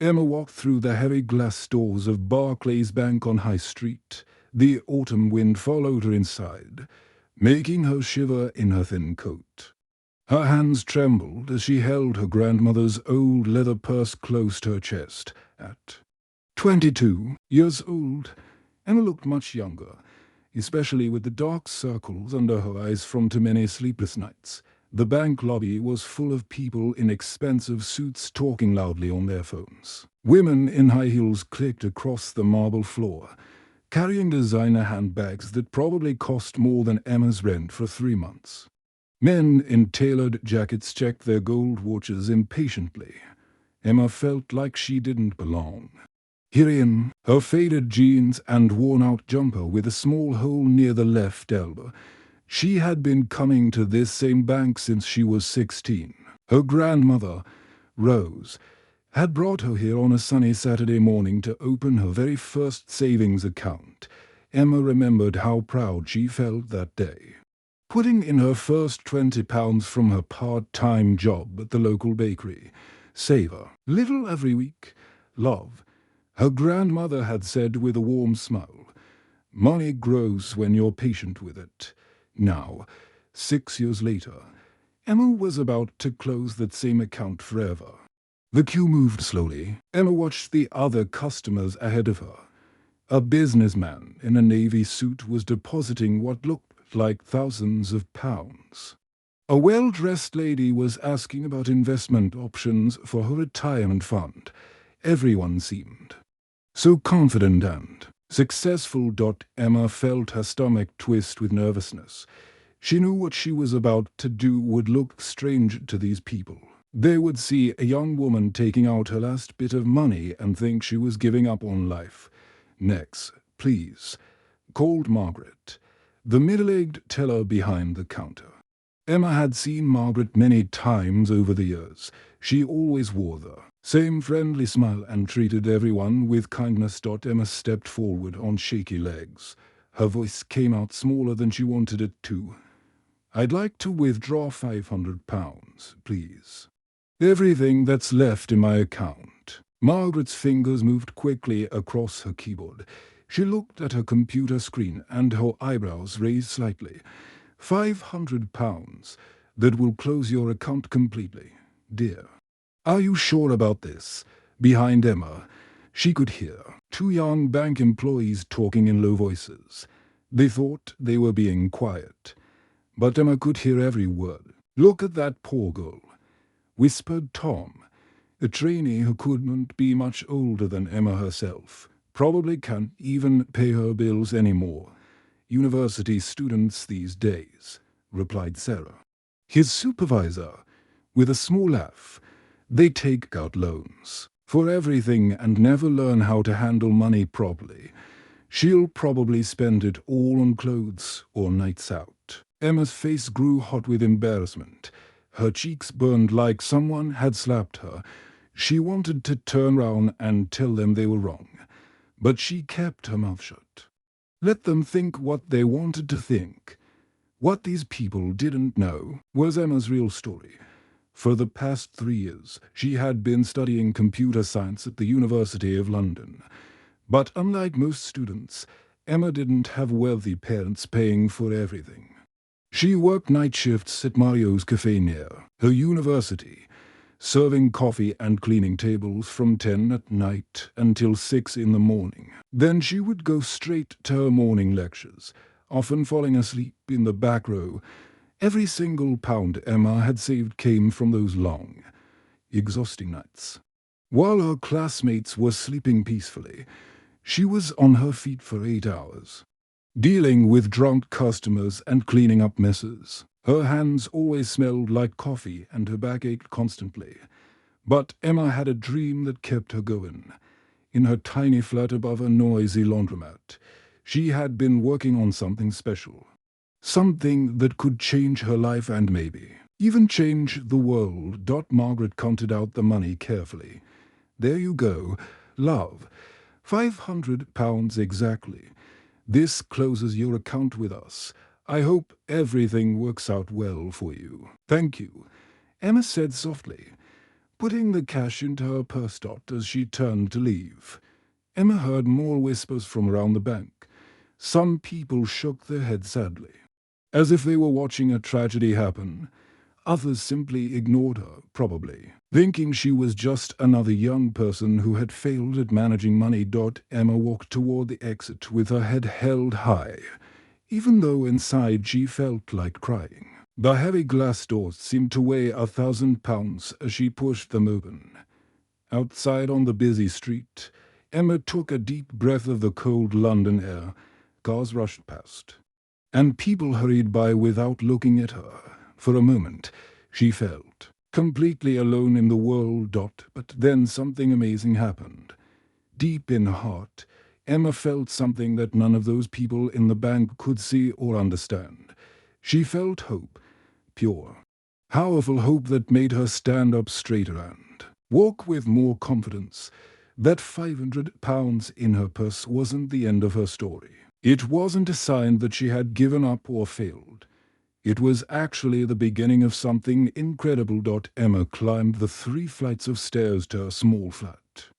Emma walked through the heavy glass doors of Barclays Bank on High Street. The autumn wind followed her inside, making her shiver in her thin coat. Her hands trembled as she held her grandmother's old leather purse close to her chest. At 22 years old, Emma looked much younger, especially with the dark circles under her eyes from too many sleepless nights. The bank lobby was full of people in expensive suits talking loudly on their phones. Women in high heels clicked across the marble floor, carrying designer handbags that probably cost more than Emma's rent for 3 months. Men in tailored jackets checked their gold watches impatiently. Emma felt like she didn't belong. Herein, her faded jeans and worn-out jumper with a small hole near the left elbow. She had been coming to this same bank since she was 16. Her grandmother, Rose, had brought her here on a sunny Saturday morning to open her very first savings account. Emma remembered how proud she felt that day. Putting in her first £20 from her part-time job at the local bakery. Savor, little every week, love. Her grandmother had said with a warm smile, "Money grows when you're patient with it." Now, 6 years later, Emma was about to close that same account forever. The queue moved slowly. Emma watched the other customers ahead of her. A businessman in a navy suit was depositing what looked like thousands of pounds. A well-dressed lady was asking about investment options for her retirement fund. Everyone seemed so confident and successful. Emma felt her stomach twist with nervousness. She knew what she was about to do would look strange to these people. They would see a young woman taking out her last bit of money and think she was giving up on life. "Next, please," called Margaret, the middle-aged teller behind the counter. Emma had seen Margaret many times over the years. She always wore the same friendly smile and treated everyone with kindness. Emma stepped forward on shaky legs. Her voice came out smaller than she wanted it to. "I'd like to withdraw £500, please. Everything that's left in my account." Margaret's fingers moved quickly across her keyboard. She looked at her computer screen and her eyebrows raised slightly. £500. That will close your account completely, dear. "Are you sure about this?" Behind Emma, she could hear 2 young bank employees talking in low voices. They thought they were being quiet, but Emma could hear every word. "Look at that poor girl," whispered Tom, a trainee who couldn't be much older than Emma herself. "Probably can't even pay her bills anymore. University students these days," replied Sarah. His supervisor, with a small laugh, "They take out loans for everything and never learn how to handle money properly. She'll probably spend it all on clothes or nights out." Emma's face grew hot with embarrassment. Her cheeks burned like someone had slapped her. She wanted to turn round and tell them they were wrong, but she kept her mouth shut. Let them think what they wanted to think. What these people didn't know was Emma's real story. For the past 3 years, she had been studying computer science at the University of London. But unlike most students, Emma didn't have wealthy parents paying for everything. She worked night shifts at Mario's cafe near her university, serving coffee and cleaning tables from 10 at night until 6 in the morning. Then she would go straight to her morning lectures, often falling asleep in the back row. Every single pound Emma had saved came from those long, exhausting nights. While her classmates were sleeping peacefully, she was on her feet for 8 hours, dealing with drunk customers and cleaning up messes. Her hands always smelled like coffee and her back ached constantly. But Emma had a dream that kept her going. In her tiny flat above a noisy laundromat, she had been working on something special. Something that could change her life and maybe even change the world. Margaret counted out the money carefully. "There you go, love. £500 exactly. This closes your account with us. I hope everything works out well for you." "Thank you," Emma said softly, putting the cash into her purse. As she turned to leave, Emma heard more whispers from around the bank. Some people shook their heads sadly, as if they were watching a tragedy happen. Others simply ignored her, probably thinking she was just another young person who had failed at managing money. Emma walked toward the exit with her head held high, even though inside she felt like crying. The heavy glass doors seemed to weigh 1,000 pounds as she pushed them open. Outside on the busy street, Emma took a deep breath of the cold London air. Cars rushed past, and people hurried by without looking at her. For a moment, she felt completely alone in the world. But then something amazing happened. Deep in her heart, Emma felt something that none of those people in the bank could see or understand. She felt hope, pure, powerful hope that made her stand up straighter and walk with more confidence. That 500 pounds in her purse wasn't the end of her story. It wasn't a sign that she had given up or failed. It was actually the beginning of something incredible. Emma climbed the 3 flights of stairs to her small flat.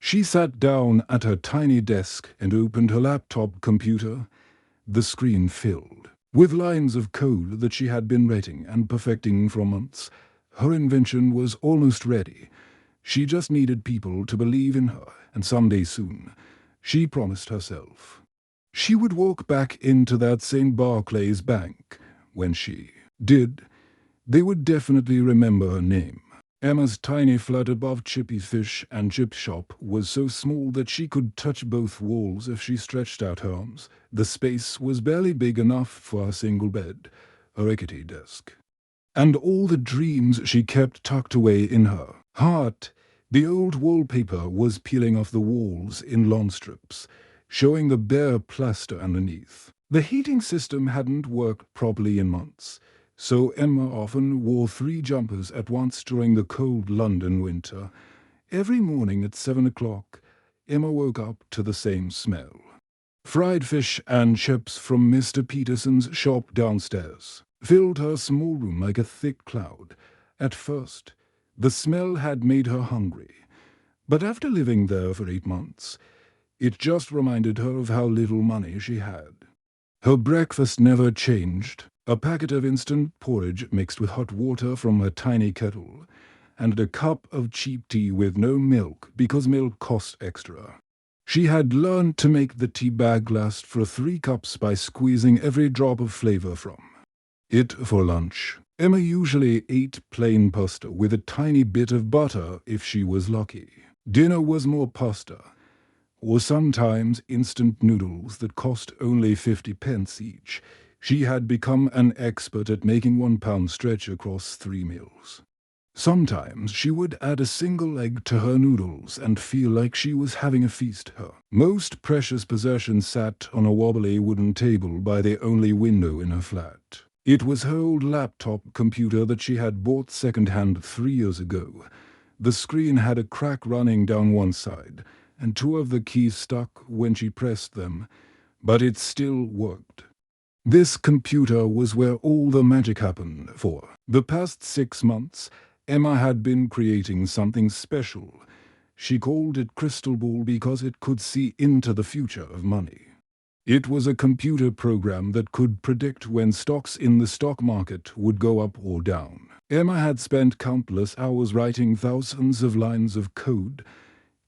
She sat down at her tiny desk and opened her laptop computer. The screen filled with lines of code that she had been writing and perfecting for months. Her invention was almost ready. She just needed people to believe in her, and someday soon, she promised herself, she would walk back into that St. Barclay's bank. When she did, they would definitely remember her name. Emma's tiny flat above Chippy's fish and chip shop was so small that she could touch both walls if she stretched out her arms. The space was barely big enough for a single bed, a rickety desk, and all the dreams she kept tucked away in her heart. The old wallpaper was peeling off the walls in long strips, showing the bare plaster underneath. The heating system hadn't worked properly in months, so Emma often wore 3 jumpers at once during the cold London winter. Every morning at 7 o'clock, Emma woke up to the same smell. Fried fish and chips from Mr. Peterson's shop downstairs filled her small room like a thick cloud. At first, the smell had made her hungry, but after living there for 8 months, it just reminded her of how little money she had. Her breakfast never changed: a packet of instant porridge mixed with hot water from her tiny kettle, and a cup of cheap tea with no milk because milk cost extra. She had learned to make the tea bag last for 3 cups by squeezing every drop of flavor from it. For lunch, Emma usually ate plain pasta with a tiny bit of butter if she was lucky. Dinner was more pasta, or sometimes instant noodles that cost only 50 pence each. She had become an expert at making £1 stretch across 3 meals. Sometimes she would add a single egg to her noodles and feel like she was having a feast. Her most precious possession sat on a wobbly wooden table by the only window in her flat. It was her old laptop computer that she had bought second-hand 3 years ago. The screen had a crack running down one side, and 2 of the keys stuck when she pressed them, but it still worked. This computer was where all the magic happened. For the past 6 months, Emma had been creating something special. She called it Crystal Ball because it could see into the future of money. It was a computer program that could predict when stocks in the stock market would go up or down. Emma had spent countless hours writing thousands of lines of code,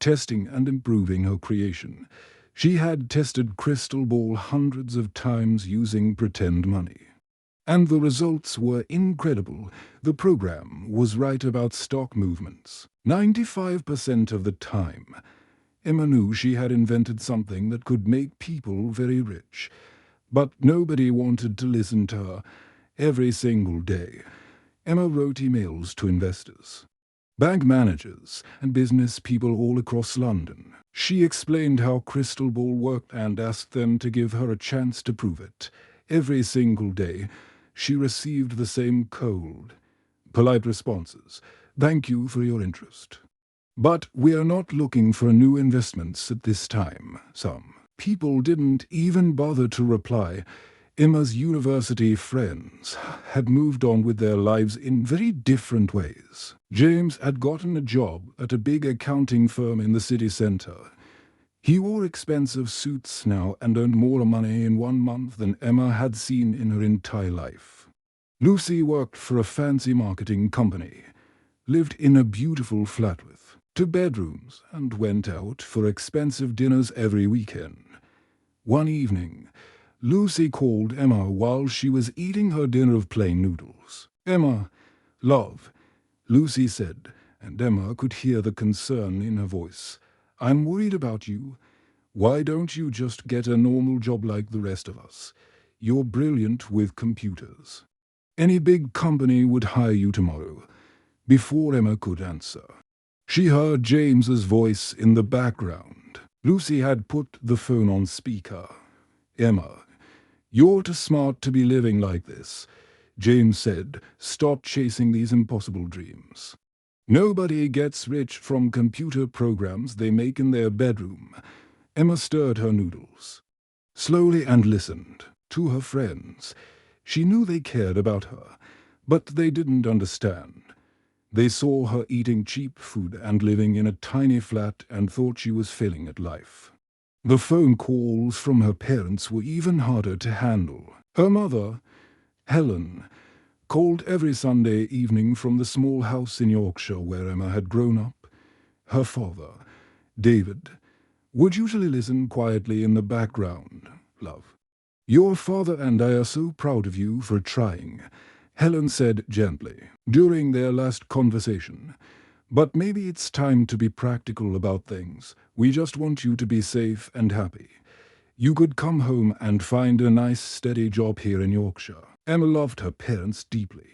testing and improving her creation. She had tested Crystal Ball hundreds of times using pretend money, and the results were incredible. The program was right about stock movements 95% of the time. Emma knew she had invented something that could make people very rich, but nobody wanted to listen to her. Every single day, Emma wrote emails to investors, bank managers, and business people all across London. She explained how Crystal Ball worked and asked them to give her a chance to prove it. Every single day, she received the same cold, polite responses. "Thank you for your interest, but we are not looking for new investments at this time." Some people didn't even bother to reply. Emma's university friends had moved on with their lives in very different ways. James had gotten a job at a big accounting firm in the city centre. He wore expensive suits now and earned more money in 1 month than Emma had seen in her entire life. Lucy worked for a fancy marketing company, lived in a beautiful flat with 2 bedrooms, and went out for expensive dinners every weekend. One evening, Lucy called Emma while she was eating her dinner of plain noodles. "Emma, love," Lucy said, and Emma could hear the concern in her voice. "I'm worried about you. Why don't you just get a normal job like the rest of us? You're brilliant with computers. Any big company would hire you tomorrow." Before Emma could answer, she heard James's voice in the background. Lucy had put the phone on speaker. "Emma, you're too smart to be living like this," James said. "Stop chasing these impossible dreams. Nobody gets rich from computer programs they make in their bedroom." Emma stirred her noodles slowly and listened to her friends. She knew they cared about her, but they didn't understand. They saw her eating cheap food and living in a tiny flat and thought she was failing at life. The phone calls from her parents were even harder to handle. Her mother, Helen, called every Sunday evening from the small house in Yorkshire where Emma had grown up. Her father, David, would usually listen quietly in the background. "Love, your father and I are so proud of you for trying," Helen said gently during their last conversation. "But maybe it's time to be practical about things. We just want you to be safe and happy. You could come home and find a nice steady job here in Yorkshire." Emma loved her parents deeply,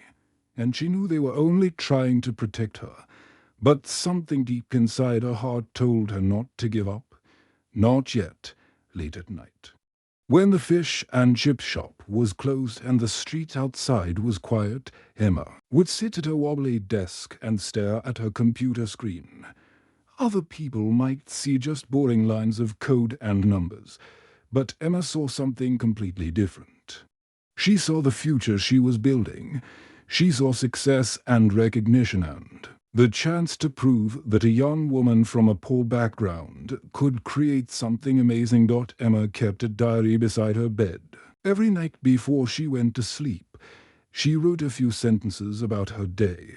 and she knew they were only trying to protect her. But something deep inside her heart told her not to give up. Not yet. Late at night, when the fish and chip shop was closed and the street outside was quiet, Emma would sit at her wobbly desk and stare at her computer screen. Other people might see just boring lines of code and numbers, but Emma saw something completely different. She saw the future she was building. She saw success and recognition and the chance to prove that a young woman from a poor background could create something amazing. Emma kept a diary beside her bed. Every night before she went to sleep, she wrote a few sentences about her day.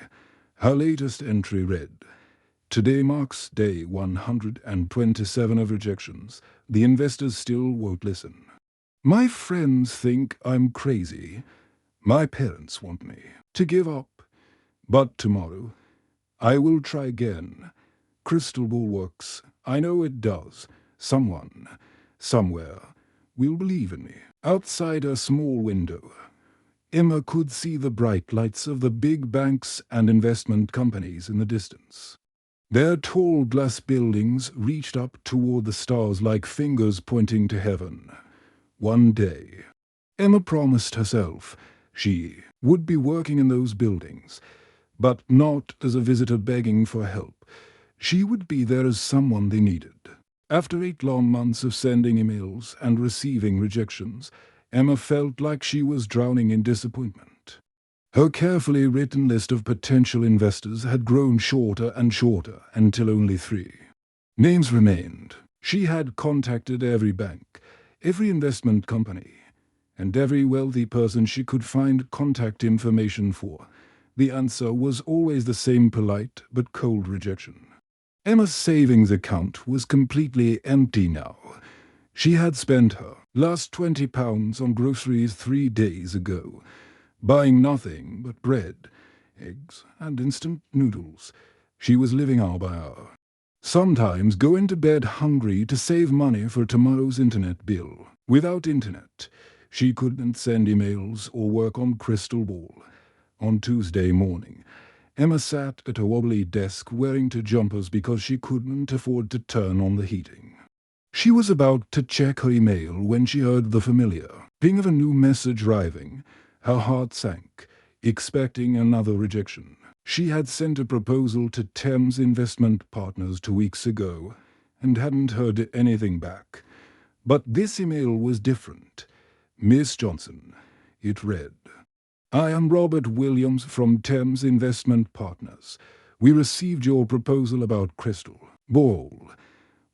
Her latest entry read, "Today marks day 127 of rejections. The investors still won't listen. My friends think I'm crazy. My parents want me to give up. But tomorrow, I will try again. Crystal ball works. I know it does. Someone, somewhere, will believe in me." Outside a small window, Emma could see the bright lights of the big banks and investment companies in the distance. Their tall glass buildings reached up toward the stars like fingers pointing to heaven. One day, Emma promised herself she would be working in those buildings, but not as a visitor begging for help. She would be there as someone they needed. After 8 long months of sending emails and receiving rejections, Emma felt like she was drowning in disappointment. Her carefully written list of potential investors had grown shorter and shorter until only 3 names remained. She had contacted every bank, every investment company, and every wealthy person she could find contact information for. The answer was always the same polite but cold rejection. Emma's savings account was completely empty now. She had spent her last £20 on groceries 3 days ago, buying nothing but bread, eggs, and instant noodles. She was living hour by hour. Sometimes going to bed hungry to save money for tomorrow's internet bill. Without internet, she couldn't send emails or work on Crystal Ball. On Tuesday morning, Emma sat at a wobbly desk wearing 2 jumpers because she couldn't afford to turn on the heating. She was about to check her email when she heard the familiar ping of a new message arriving. Her heart sank, expecting another rejection. She had sent a proposal to Thames Investment Partners 2 weeks ago and hadn't heard anything back. But this email was different. Miss Johnson, it read, I am Robert Williams from Thames Investment Partners. We received your proposal about Crystal Ball.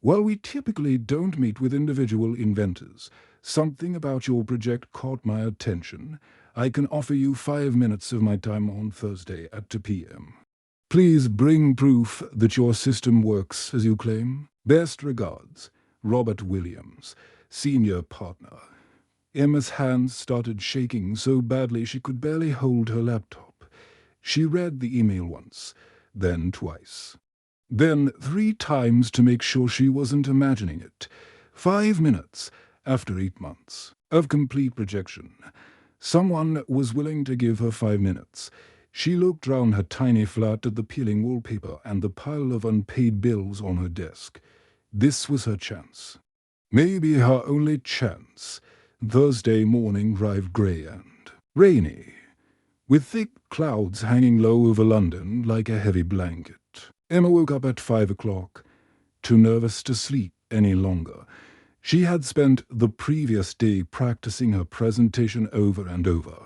While we typically don't meet with individual inventors, something about your project caught my attention. I can offer you 5 minutes of my time on Thursday at 2 p.m. Please bring proof that your system works as you claim. Best regards, Robert Williams, Senior Partner. Emma's hands started shaking so badly she could barely hold her laptop. She read the email once, then twice. Then 3 times to make sure she wasn't imagining it. 5 minutes after 8 months of complete rejection. Someone was willing to give her 5 minutes. She looked round her tiny flat at the peeling wallpaper and the pile of unpaid bills on her desk. This was her chance. Maybe her only chance. Thursday morning arrived grey and rainy, with thick clouds hanging low over London like a heavy blanket. Emma woke up at 5 o'clock, too nervous to sleep any longer. She had spent the previous day practicing her presentation over and over,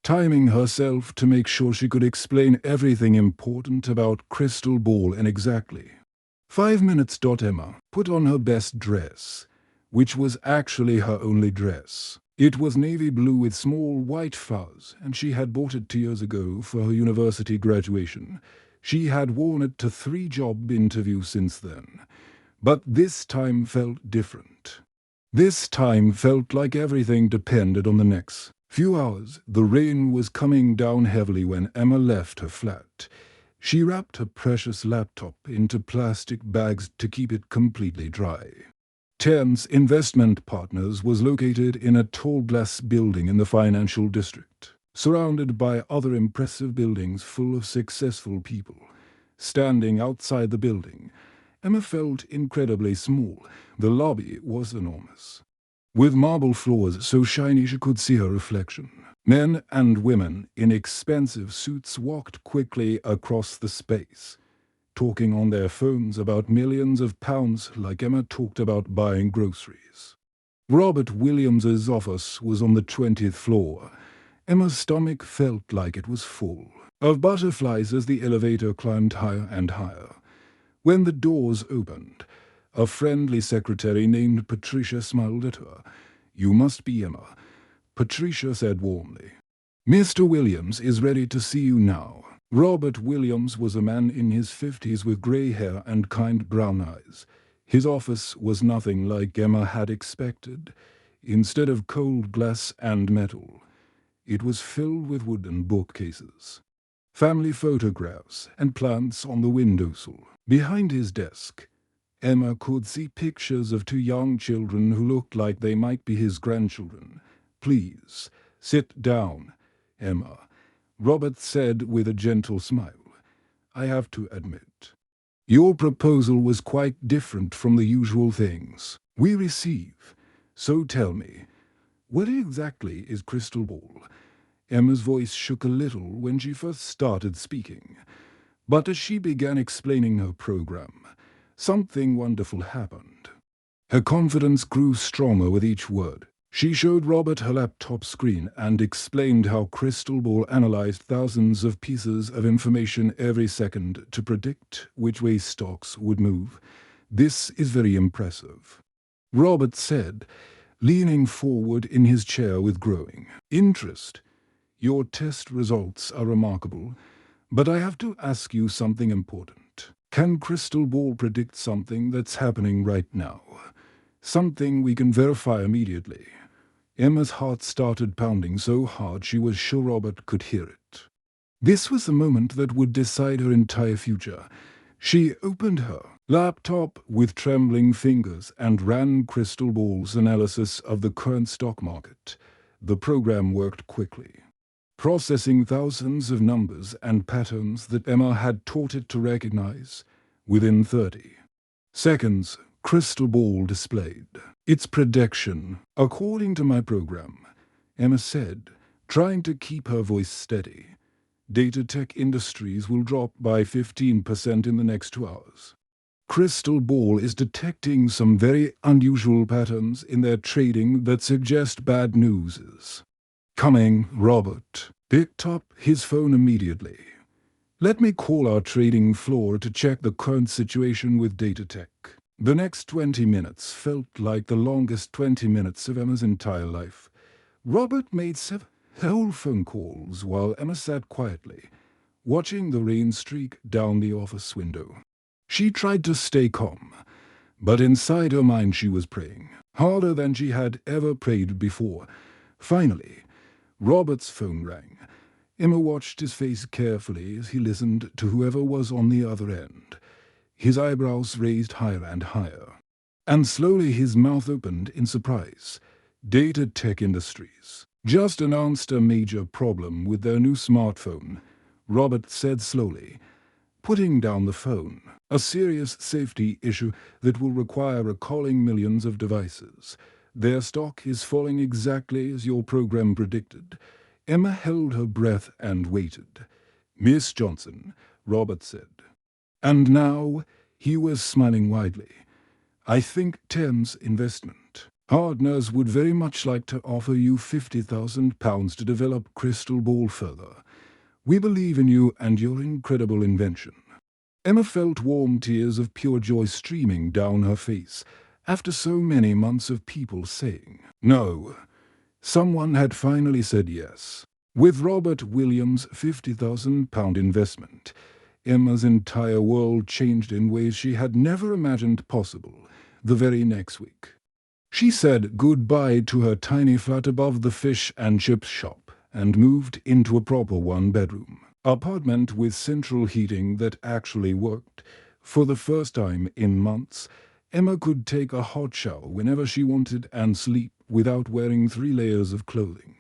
timing herself to make sure she could explain everything important about Crystal Ball in exactly 5 minutes. Emma put on her best dress, which was actually her only dress. It was navy blue with small white fuzz, and she had bought it 2 years ago for her university graduation. She had worn it to 3 job interviews since then. But this time felt different. This time felt like everything depended on the next few hours. The rain was coming down heavily when Emma left her flat. She wrapped her precious laptop into plastic bags to keep it completely dry. Thames Investment Partners was located in a tall glass building in the financial district, surrounded by other impressive buildings full of successful people. Standing outside the building, Emma felt incredibly small. The lobby was enormous, with marble floors so shiny she could see her reflection. Men and women in expensive suits walked quickly across the space, talking on their phones about millions of pounds like Emma talked about buying groceries. Robert Williams's office was on the 20th floor. Emma's stomach felt like it was full of butterflies as the elevator climbed higher and higher. When the doors opened, a friendly secretary named Patricia smiled at her. You must be Emma, Patricia said warmly. Mr. Williams is ready to see you now. Robert Williams was a man in his 50s with grey hair and kind brown eyes. His office was nothing like Emma had expected. Instead of cold glass and metal, it was filled with wooden bookcases, family photographs, and plants on the windowsill. Behind his desk, Emma could see pictures of 2 young children who looked like they might be his grandchildren. Please, sit down, Emma, Robert said with a gentle smile. I have to admit, your proposal was quite different from the usual things we receive. So tell me, what exactly is Crystal Ball? Emma's voice shook a little when she first started speaking, but as she began explaining her program, something wonderful happened. Her confidence grew stronger with each word. She showed Robert her laptop screen and explained how Crystal Ball analyzed thousands of pieces of information every second to predict which way stocks would move. This is very impressive, Robert said, leaning forward in his chair with growing interest. Your test results are remarkable, but I have to ask you something important. Can Crystal Ball predict something that's happening right now? Something we can verify immediately? Emma's heart started pounding so hard she was sure Robert could hear it. This was the moment that would decide her entire future. She opened her laptop with trembling fingers and ran Crystal Ball's analysis of the current stock market. The program worked quickly, processing thousands of numbers and patterns that Emma had taught it to recognize. Within 30 seconds, Crystal Ball displayed its prediction. According to my program, Emma said, trying to keep her voice steady, data tech industries will drop by 15% in the next 2 hours. Crystal Ball is detecting some very unusual patterns in their trading that suggest bad news is coming." Robert picked up his phone immediately. "Let me call our trading floor to check the current situation with Datatech." The next 20 minutes felt like the longest 20 minutes of Emma's entire life. Robert made several phone calls while Emma sat quietly, watching the rain streak down the office window. She tried to stay calm, but inside her mind she was praying, harder than she had ever prayed before. Finally, Robert's phone rang. Emma watched his face carefully as he listened to whoever was on the other end. His eyebrows raised higher and higher, and slowly his mouth opened in surprise. Datatech Industries just announced a major problem with their new smartphone, Robert said slowly, putting down the phone. "A serious safety issue that will require recalling millions of devices. Their stock is falling exactly as your program predicted." Emma held her breath and waited. "Miss Johnson," Robert said. And now he was smiling widely. "I think Thames Investment Partners would very much like to offer you £50,000 to develop Crystal Ball further. We believe in you and your incredible invention." Emma felt warm tears of pure joy streaming down her face after so many months of people saying no. Someone had finally said yes. With Robert Williams' £50,000 investment, Emma's entire world changed in ways she had never imagined possible. The very next week, she said goodbye to her tiny flat above the fish and chips shop and moved into a proper one-bedroom apartment with central heating that actually worked. For the first time in months, Emma could take a hot shower whenever she wanted and sleep without wearing 3 layers of clothing.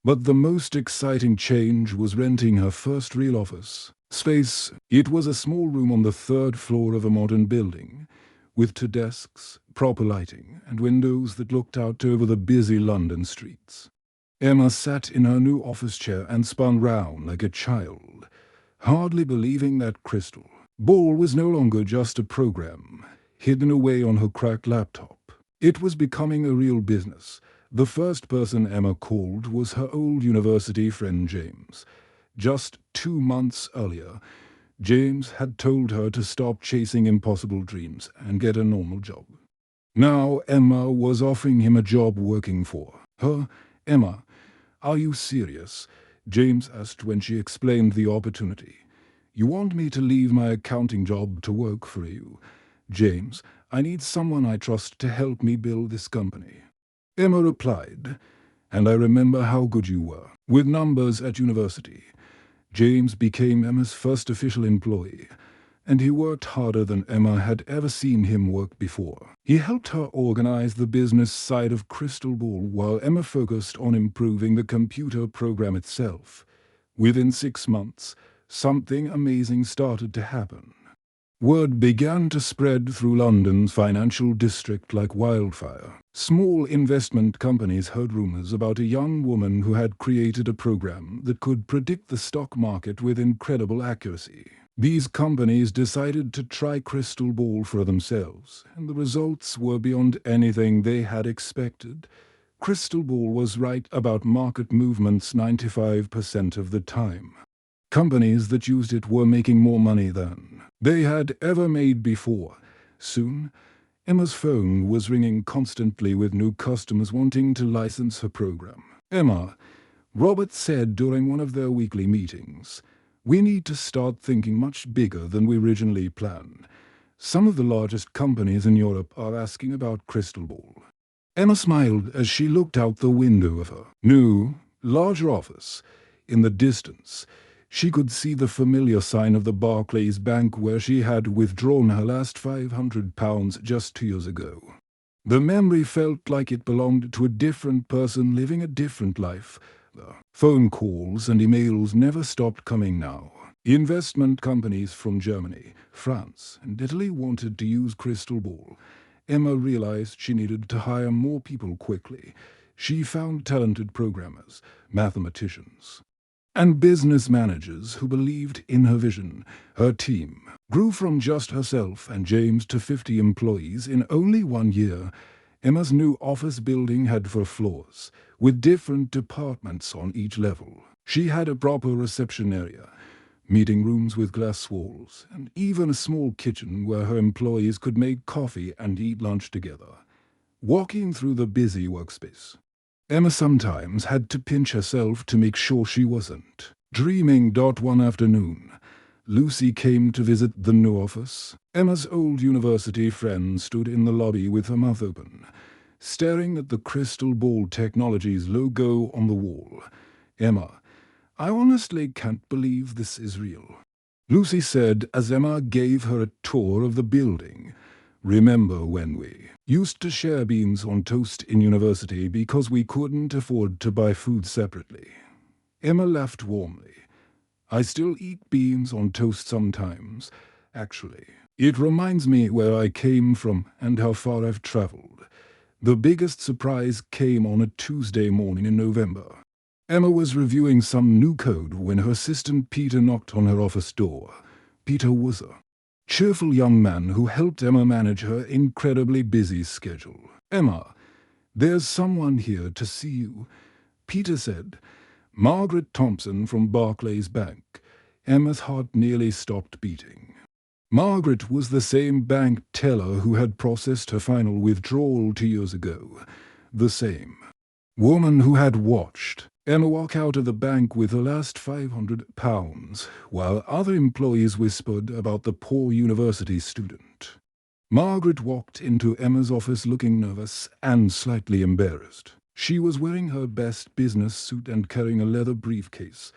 But the most exciting change was renting her first real office space. It was a small room on the 3rd floor of a modern building, with 2 desks, proper lighting, and windows that looked out over the busy London streets. Emma sat in her new office chair and spun round like a child, hardly believing that Crystal Ball was no longer just a program hidden away on her cracked laptop. It was becoming a real business. The first person Emma called was her old university friend James. Just 2 months earlier, James had told her to stop chasing impossible dreams and get a normal job. Now Emma was offering him a job working for her. "Emma, are you serious?" James asked when she explained the opportunity. "You want me to leave my accounting job to work for you?" "James, I need someone I trust to help me build this company." Emma replied, "And I remember how good you were with numbers at university." James became Emma's first official employee, and he worked harder than Emma had ever seen him work before. He helped her organize the business side of Crystal Ball while Emma focused on improving the computer program itself. Within 6 months, something amazing started to happen. Word began to spread through London's financial district like wildfire. Small investment companies heard rumors about a young woman who had created a program that could predict the stock market with incredible accuracy. These companies decided to try Crystal Ball for themselves, and the results were beyond anything they had expected. Crystal Ball was right about market movements 95% of the time. Companies that used it were making more money than they had ever made before. Soon, Emma's phone was ringing constantly with new customers wanting to license her program. "Emma," Robert said during one of their weekly meetings, "we need to start thinking much bigger than we originally planned. Some of the largest companies in Europe are asking about Crystal Ball." Emma smiled as she looked out the window of her new, larger office. In the distance, she could see the familiar sign of the Barclays Bank where she had withdrawn her last £500 just 2 years ago. The memory felt like it belonged to a different person living a different life. The phone calls and emails never stopped coming now. Investment companies from Germany, France, and Italy wanted to use Crystal Ball. Emma realized she needed to hire more people quickly. She found talented programmers, mathematicians, and business managers who believed in her vision. Her team grew from just herself and James to 50 employees in only 1 year. Emma's new office building had 4 floors, with different departments on each level. She had a proper reception area, meeting rooms with glass walls, and even a small kitchen where her employees could make coffee and eat lunch together. Walking through the busy workspace, Emma sometimes had to pinch herself to make sure she wasn't dreaming. One afternoon, Lucy came to visit the new office. Emma's old university friend stood in the lobby with her mouth open, staring at the Crystal Ball Technologies logo on the wall. "Emma, I honestly can't believe this is real," Lucy said as Emma gave her a tour of the building. "Remember when we used to share beans on toast in university because we couldn't afford to buy food separately?" Emma laughed warmly. "I still eat beans on toast sometimes, actually. It reminds me where I came from and how far I've traveled." The biggest surprise came on a Tuesday morning in November. Emma was reviewing some new code when her assistant Peter knocked on her office door. Peter was a cheerful young man who helped Emma manage her incredibly busy schedule. "Emma, there's someone here to see you," Peter said. "Margaret Thompson from Barclays Bank." Emma's heart nearly stopped beating. Margaret was the same bank teller who had processed her final withdrawal 2 years ago. The same woman who had watched Emma walk out of the bank with her last £500, while other employees whispered about the poor university student. Margaret walked into Emma's office looking nervous and slightly embarrassed. She was wearing her best business suit and carrying a leather briefcase,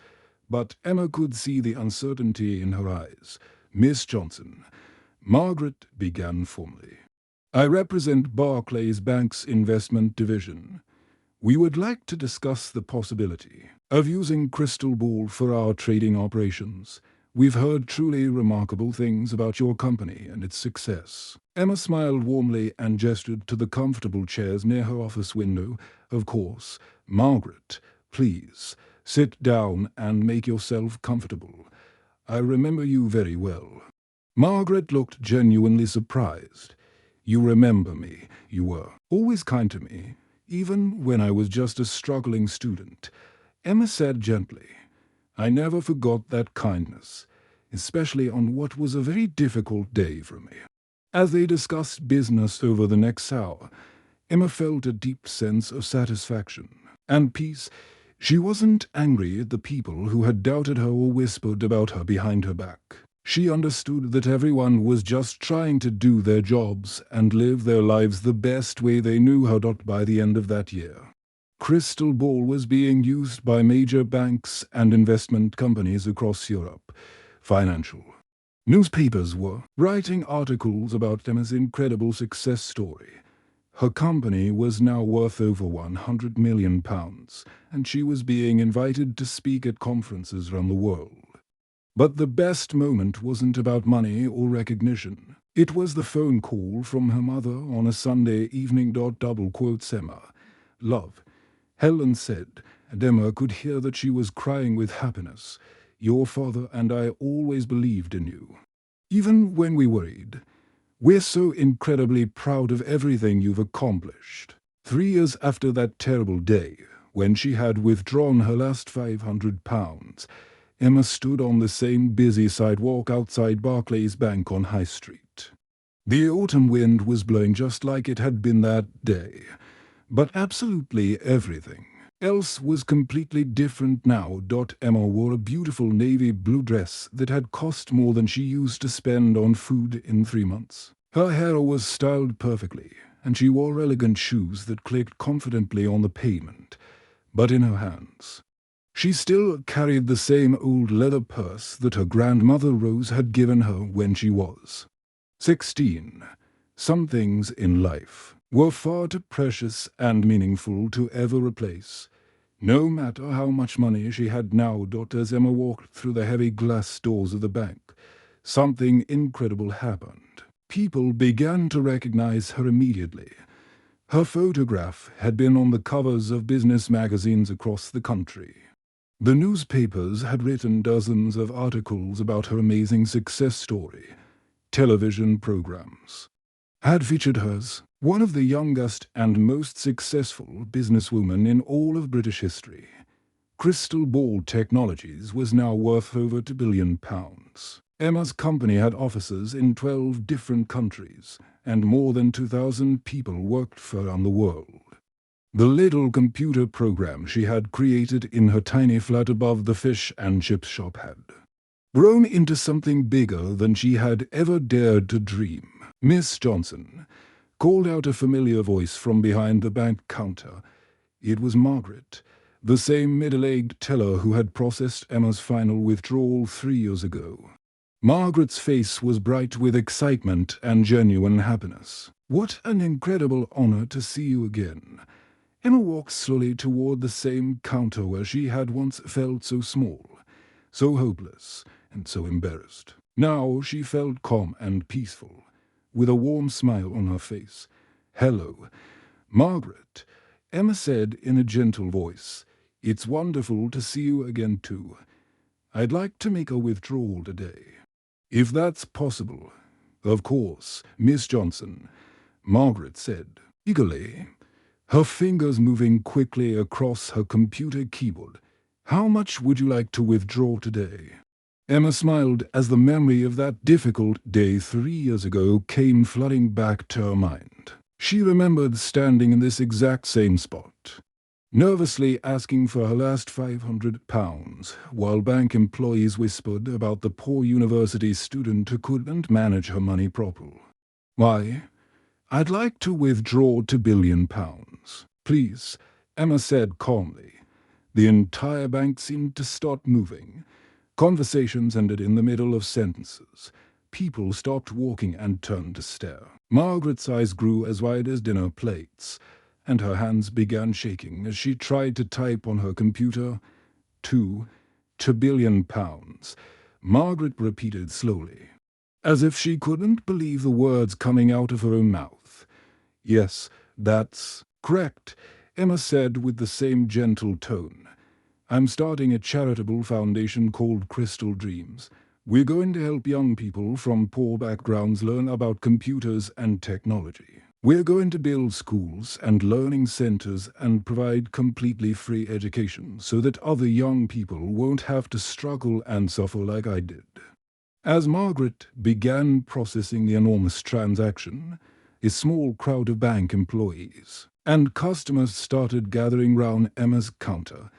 but Emma could see the uncertainty in her eyes. "Miss Johnson," Margaret began formally, "I represent Barclays Bank's investment division. We would like to discuss the possibility of using Crystal Ball for our trading operations. We've heard truly remarkable things about your company and its success." Emma smiled warmly and gestured to the comfortable chairs near her office window. "Of course, Margaret, please sit down and make yourself comfortable. I remember you very well." Margaret looked genuinely surprised. "You remember me. You were always kind to me, even when I was just a struggling student," Emma said gently. "I never forgot that kindness, especially on what was a very difficult day for me." As they discussed business over the next hour, Emma felt a deep sense of satisfaction and peace. She wasn't angry at the people who had doubted her or whispered about her behind her back. She understood that everyone was just trying to do their jobs and live their lives the best way they knew how. By the end of that year, Crystal Ball was being used by major banks and investment companies across Europe. Financial newspapers were writing articles about Emma's incredible success story. Her company was now worth over £100 million, and she was being invited to speak at conferences around the world. But the best moment wasn't about money or recognition. It was the phone call from her mother on a Sunday evening. Emma. "Love," Helen said, and Emma could hear that she was crying with happiness. "Your father and I always believed in you, even when we worried. We're so incredibly proud of everything you've accomplished." 3 years after that terrible day, when she had withdrawn her last £500, Emma stood on the same busy sidewalk outside Barclays Bank on High Street. The autumn wind was blowing just like it had been that day, but absolutely everything else was completely different now. Emma wore a beautiful navy blue dress that had cost more than she used to spend on food in 3 months. Her hair was styled perfectly, and she wore elegant shoes that clicked confidently on the pavement. But in her hands, she still carried the same old leather purse that her grandmother Rose had given her when she was 16. Some things in life were far too precious and meaningful to ever replace, no matter how much money she had now. As Emma walked through the heavy glass doors of the bank, something incredible happened. People began to recognize her immediately. Her photograph had been on the covers of business magazines across the country. The newspapers had written dozens of articles about her amazing success story. Television programs had featured hers, one of the youngest and most successful businesswomen in all of British history. Crystal Ball Technologies was now worth over £2 billion. Emma's company had offices in 12 different countries, and more than 2,000 people worked for around the world. The little computer program she had created in her tiny flat above the fish and chip shop had grown into something bigger than she had ever dared to dream. "Miss Johnson," called out a familiar voice from behind the bank counter. It was Margaret, the same middle-aged teller who had processed Emma's final withdrawal 3 years ago. Margaret's face was bright with excitement and genuine happiness. "What an incredible honor to see you again." Emma walked slowly toward the same counter where she had once felt so small, so hopeless, and so embarrassed. Now she felt calm and peaceful, with a warm smile on her face. "Hello, Margaret," Emma said in a gentle voice. "It's wonderful to see you again too. I'd like to make a withdrawal today, if that's possible." "Of course, Miss Johnson," Margaret said eagerly, her fingers moving quickly across her computer keyboard. "How much would you like to withdraw today?" Emma smiled as the memory of that difficult day 3 years ago came flooding back to her mind. She remembered standing in this exact same spot, nervously asking for her last £500, while bank employees whispered about the poor university student who couldn't manage her money properly. "Why, I'd like to withdraw £2 billion. Please," Emma said calmly. The entire bank seemed to start moving. Conversations ended in the middle of sentences. People stopped walking and turned to stare. Margaret's eyes grew as wide as dinner plates, and her hands began shaking as she tried to type on her computer. £2 billion, Margaret repeated slowly, as if she couldn't believe the words coming out of her own mouth. "Yes, that's correct," Emma said with the same gentle tone. "I'm starting a charitable foundation called Crystal Dreams. We're going to help young people from poor backgrounds learn about computers and technology. We're going to build schools and learning centers and provide completely free education so that other young people won't have to struggle and suffer like I did." As Margaret began processing the enormous transaction, a small crowd of bank employees and customers started gathering round Emma's counter.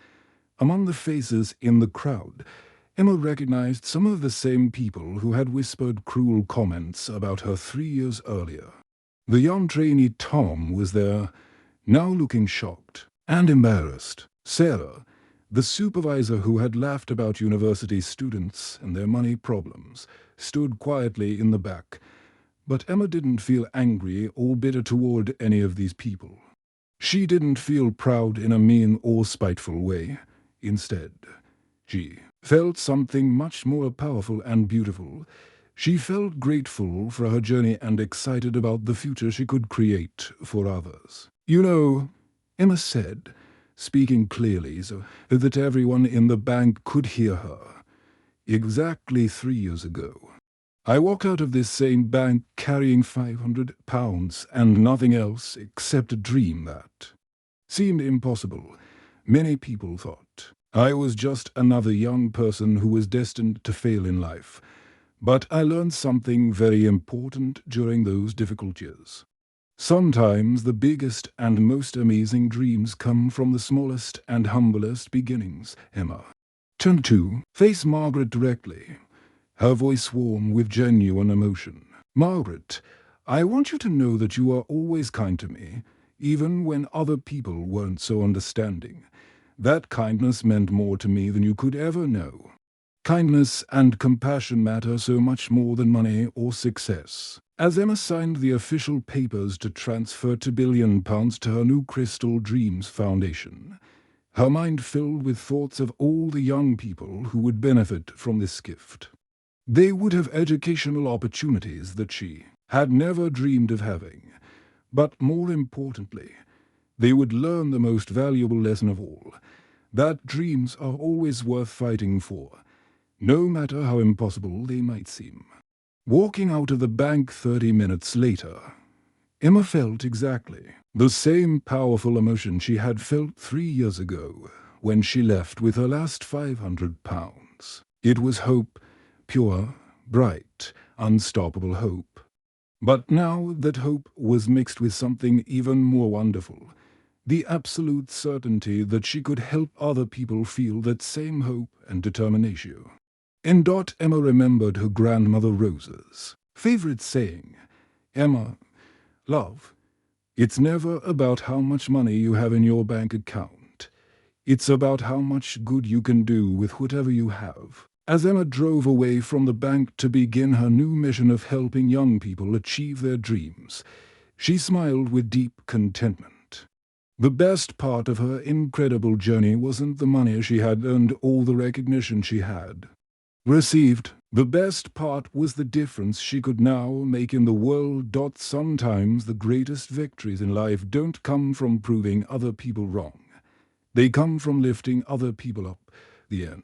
Among the faces in the crowd, Emma recognized some of the same people who had whispered cruel comments about her 3 years earlier. The young trainee Tom was there, now looking shocked and embarrassed. Sarah, the supervisor who had laughed about university students and their money problems, stood quietly in the back, but Emma didn't feel angry or bitter toward any of these people. She didn't feel proud in a mean or spiteful way. Instead, she felt something much more powerful and beautiful. She felt grateful for her journey and excited about the future she could create for others. "You know," Emma said, speaking clearly so that everyone in the bank could hear her, "exactly 3 years ago, I walked out of this same bank carrying £500 and nothing else except a dream that seemed impossible. Many people thought I was just another young person who was destined to fail in life. But I learned something very important during those difficult years. Sometimes the biggest and most amazing dreams come from the smallest and humblest beginnings." Emma turned to face Margaret directly, her voice warm with genuine emotion. "Margaret, I want you to know that you are always kind to me, even when other people weren't so understanding. That kindness meant more to me than you could ever know. Kindness and compassion matter so much more than money or success." As Emma signed the official papers to transfer £2 billion to her new Crystal Dreams Foundation, her mind filled with thoughts of all the young people who would benefit from this gift. They would have educational opportunities that she had never dreamed of having, but more importantly, they would learn the most valuable lesson of all, that dreams are always worth fighting for, no matter how impossible they might seem. Walking out of the bank 30 minutes later, Emma felt exactly the same powerful emotion she had felt 3 years ago when she left with her last £500. It was hope, pure, bright, unstoppable hope. But now that hope was mixed with something even more wonderful, the absolute certainty that she could help other people feel that same hope and determination. In dot, Emma remembered her grandmother Rosa's favorite saying, "Emma, love, it's never about how much money you have in your bank account. It's about how much good you can do with whatever you have." As Emma drove away from the bank to begin her new mission of helping young people achieve their dreams, she smiled with deep contentment. The best part of her incredible journey wasn't the money she had earned or the recognition she had received. The best part was the difference she could now make in the world. Sometimes the greatest victories in life don't come from proving other people wrong. They come from lifting other people up. The end.